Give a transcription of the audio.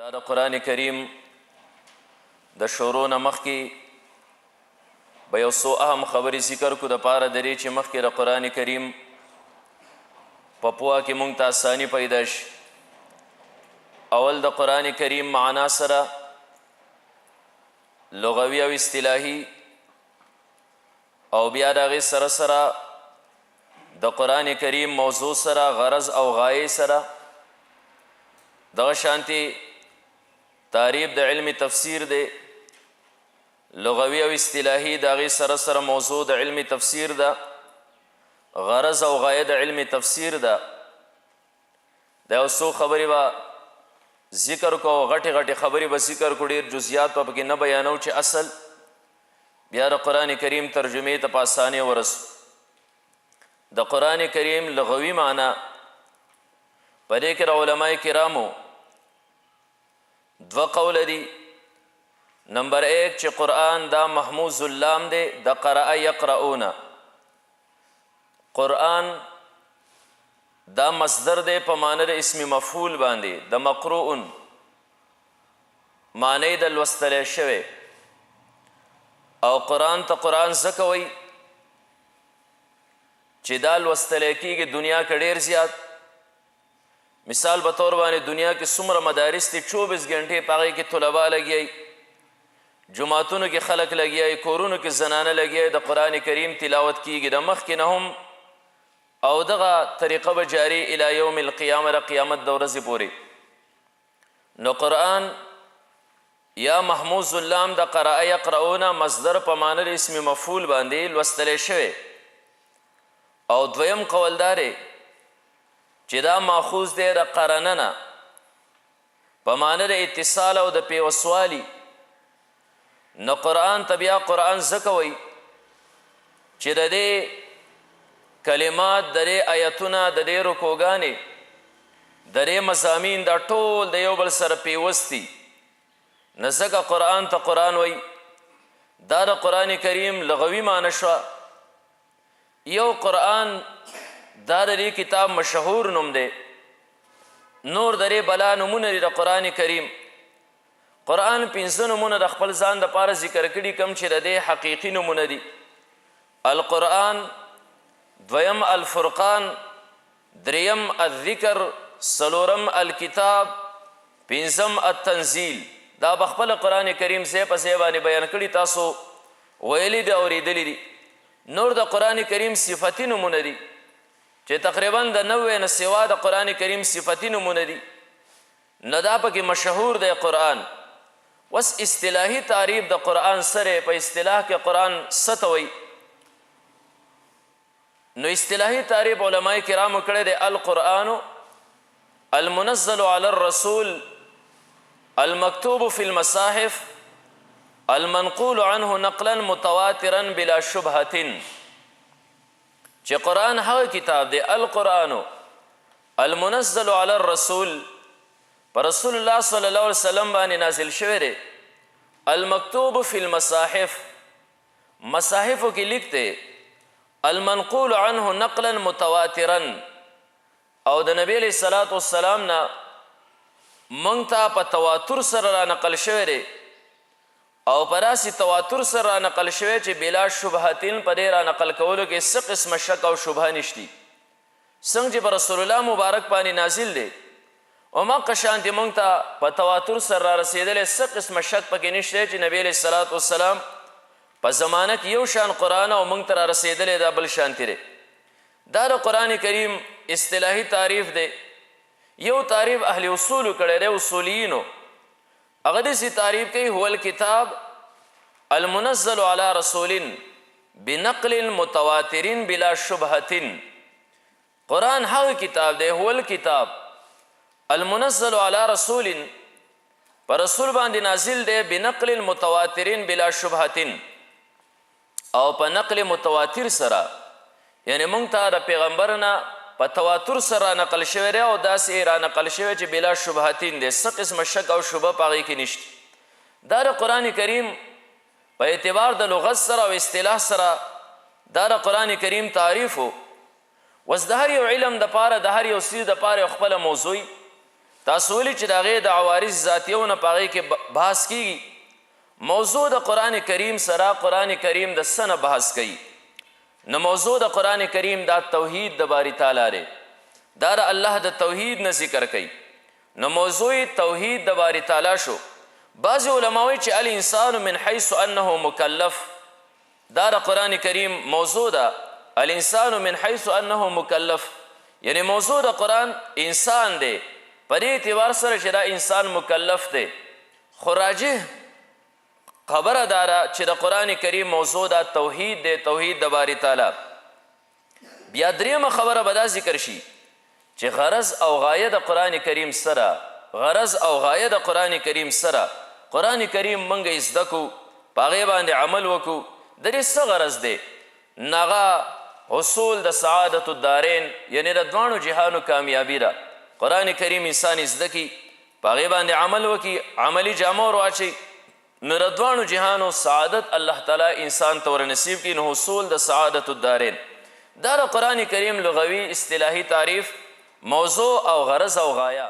دا د قرآن کریم د شروع نه مخکې به یو څو اهم خبرې ذکر کړو د پاره د دې چې مخکې د قرآن کریم په پوهه کې موږ ته اساني پیدا شي. اول د قرآن کریم معنا سره لغوي او اصطلاحي او بیا د هغې سره سره د قرآن کریم موضوع سره غرض او غایې سره دغه شانتي تعریف د علم تفسیر دی لغوي او اصطلاحي د هغې سره سره موضوع د علم تفسیر ده غرض او غایه د علم تفسیر ده. دا یو څو خبرې به ذکر کو غټې غټې خبرې به ذکر کو ډېر جزیات به پکې نه بیانو چې اصل بیا د قرآن کریم ترجمې ته په اسانۍ ورسو. د قرآن کریم لغوي معنا په دې کې د علماء کرامو دو قول دي. نمبر 1 چې قرآن دا محموز اللام دی د قرأ یقرؤون، قرآن دا مصدر دی په معنی د اسم مفعول باندې د مقروءن معنی د لوستلی شوی او قرآن ته قرآن ځکه وایي چې دا لوستلی کېږي دنیا کې ډېر زیات. مثال به طور باندې دنیا کې څومره مدارس دي 24 غنټې په هغې کې طلبا لګیایي، جماعتونو کې خلک لګیایي، کورونو کې زنانه لګیایي، د قرآن کریم تلاوت کېږي د مخکې نه هم او دغه طریقه به جاری الی یوم القیامه د قیامت د ورځې پورې. نو قرآن یا محموز اللام د قرأ یقرؤون مصدر په معنی د اسم مفعول باندې لوستلی شوی. او دویم قول دا دی چې دا ماخوذ دی د قرنه نه په معنی د اتصال او د پیوسوالي. نو قرآن ته بیا قرآن ځکه وایي چې د دې کلمات د دې آیتونه د دې رکوګانې د دې مضامین دا ټول د یو بل سره پیوست دي. نو ځکه قرآن ته قرآن وایي. دا د قرآن کریم لغوي معنی شوه. یو قرآن دا د دې کتاب مشهور نوم دی، نور د دې بلا نومونه دي د قرآن کریم. قرآن 15 نومونه د خپل ځان دپاره ذکر کړي کوم چې د دې حقیقي نومونه دي. القرآن، دویم الفرقان، دریم الذکر، څلورم الکتاب، پنځم التنزیل. دا به خپله قرآن کریم ځای په ځای باندې بیان کړي، تاسو ویلي دي اورېدلي دي. نور د قرآن کریم صفتي نومونه دي چې تقریبا د 90 نه سوا د قرآن کریم صفتي نومونه دي. نو دا پکې مشهور دی قرآن. وس اصطلاحي تعریف د قرآن سره په اصطلاح کې قرآن څه ته وایي؟ نو اصطلاحي تعریف علماء کرامو کړی دی القرآن المنزل علی الرسول المکتوب فی المصاحف المنقول عنه نقلا متواترا بلا شبهة. چې قرآن هغه کتاب دی القرآن المنزل علی الرسول پر رسول الله صلی الله علیه وسلم باندې نازل شوی دی. المکتوب فی المصاحف مصاحفو کې لیک دی. المنقول عنه نقلا متواترا او د نبی علیه الصلاة والسلام نه موږ ته په تواتر سره را نقل شوی دی او په داسې تواتر سره را نقل شوی چې بلا شبهتین په دې را نقل کولو کې څه قسمه شک او شبهه نشتی. څنګه چې په رسول الله مبارک باندې نازل دی هماغه شانتې موږ ته په تواتر سره را رسېدلی څه قسمه شک پکې نشتی چې نبی علیه الصلاة والسلام په زمانه کې یو شان قرآن او موږ ته را رسېدلی دا بل شانتې دی. دا د قرآن کریم اصطلاحي تعریف دی. یو تعریف اهل اصولو کړی دی، اصولیینو. هغه داسې تعریف کوي هو الکتاب المنزل علی رسول بنقل متواتر بلا شبهة. قرآن هغه کتاب دی هو الکتاب المنزل علی رسول پر رسول باندې نازل دی بنقل متواتر بلا شبهة او په نقل متواتر سره، یعنی موږ ته د پیغمبر نه په تواتر سره نقل شوی دی او داسې را نقل شوی چې بلا شبهتین دی، څه قسمه شک او شبه په هغې کې نشته. دا د قرآن کریم په اعتبار د لغت سره او اصطلاح سره دا د قرآن کریم تعریف و. وس د هر یو علم دپاره د هر یو څیز دپاره یو خپله موضوع تاسو ولي چې د هغې د عوارض ذاتیو نه په هغې کې بحث کیږي موضوع د قرآن کریم سره قرآن کریم د څه نه بحث کوي نو موضوع د قرآن کریم دا توحید د باری تعالی دی دا د الله د توحید نه ذکر کوي نو موضوع توحید د باری تعالی شو بعضې علما وایي چې الانسان من حیث انه مکلف دا د قرآن کریم موضوع ده الانسان من حیث انه مکلف یعنی موضوع د قرآن انسان دی په دې اعتبار سره چې دا انسان مکلف دی خو راجح خبره دا ده چې د قرآن کریم موضوع دا توحید دی توحید د باری تعالی بیا دریمه خبره به دا ذکر شي چې غرض او غایه د قرآن کریم سره غرض او غایه د قرآن کریم سره قرآن کریم موږ زده کړو په هغې باندې عمل وکړو د دې څه غرض دی نغه حصول د سعادت الدارین یعنی د دواړو جهانو کامیابی ده قرآن کریم انسان زده کړي په هغې باندې عمل وکړي عملي جامه ور واچوي نو د دواړو جهانو سعادت الله تعالی انسان ته ورنصیب کړي نو حصول د سعادت الدارین دا د قرآن کریم لغوي اصطلاحي تعریف موضوع او غرض او غایه